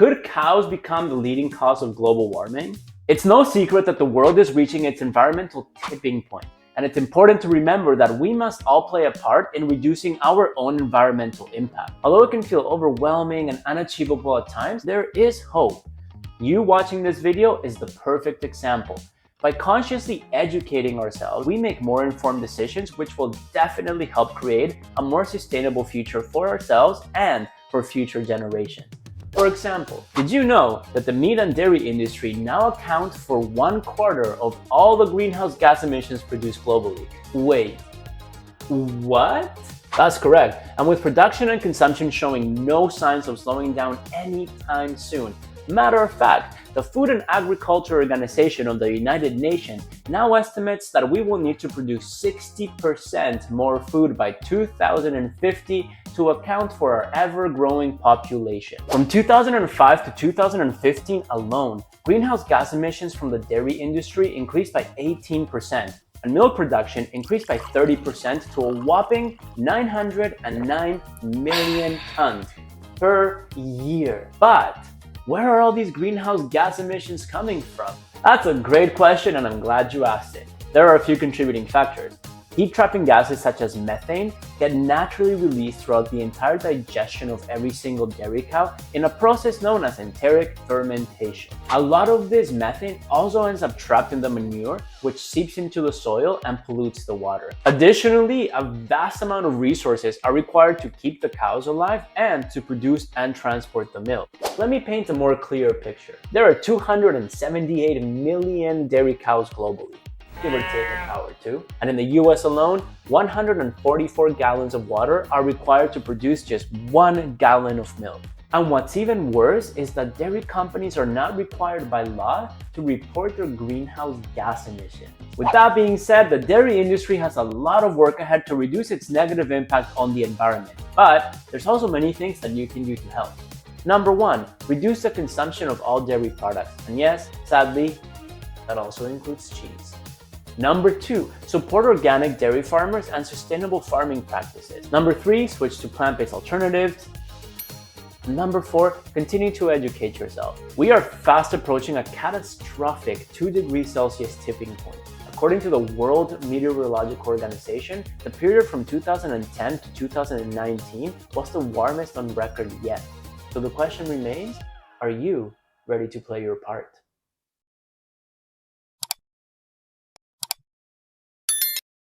could cows become the leading cause of global warming? It's no secret that the world is reaching its environmental tipping point, and it's important to remember that we must all play a part in reducing our own environmental impact. Although it can feel overwhelming and unachievable at times, there is hope. You watching this video is the perfect example. By consciously educating ourselves, we make more informed decisions, which will definitely help create a more sustainable future for ourselves and for future generations. For example, did you know that the meat and dairy industry now accounts for 1/4 of all the greenhouse gas emissions produced globally? Wait, what? That's correct. And with production and consumption showing no signs of slowing down anytime soon. Matter of fact, the Food and Agriculture Organization of the United Nations now estimates that we will need to produce 60% more food by 2050 to account for our ever-growing population. From 2005 to 2015 alone, greenhouse gas emissions from the dairy industry increased by 18%, and milk production increased by 30% to a whopping 909 million tons per year. But where are all these greenhouse gas emissions coming from? That's a great question, and I'm glad you asked it. There are a few contributing factors. Heat-trapping gases such as methane get naturally released throughout the entire digestion of every single dairy cow in a process known as enteric fermentation. A lot of this methane also ends up trapped in the manure, which seeps into the soil and pollutes the water. Additionally, a vast amount of resources are required to keep the cows alive and to produce and transport the milk. Let me paint a more clear picture. There are 278 million dairy cows globally, give or take a cow or two. And in the US alone, 144 gallons of water are required to produce just 1 gallon of milk. And what's even worse is that dairy companies are not required by law to report their greenhouse gas emissions. With that being said, the dairy industry has a lot of work ahead to reduce its negative impact on the environment. But there's also many things that you can do to help. Number 1, reduce the consumption of all dairy products. And yes, sadly, that also includes cheese. Number 2, support organic dairy farmers and sustainable farming practices. Number 3, switch to plant-based alternatives. Number 4, continue to educate yourself. We are fast approaching a catastrophic 2 degrees Celsius tipping point. According to the World Meteorological Organization, the period from 2010 to 2019 was the warmest on record yet. So the question remains, are you ready to play your part?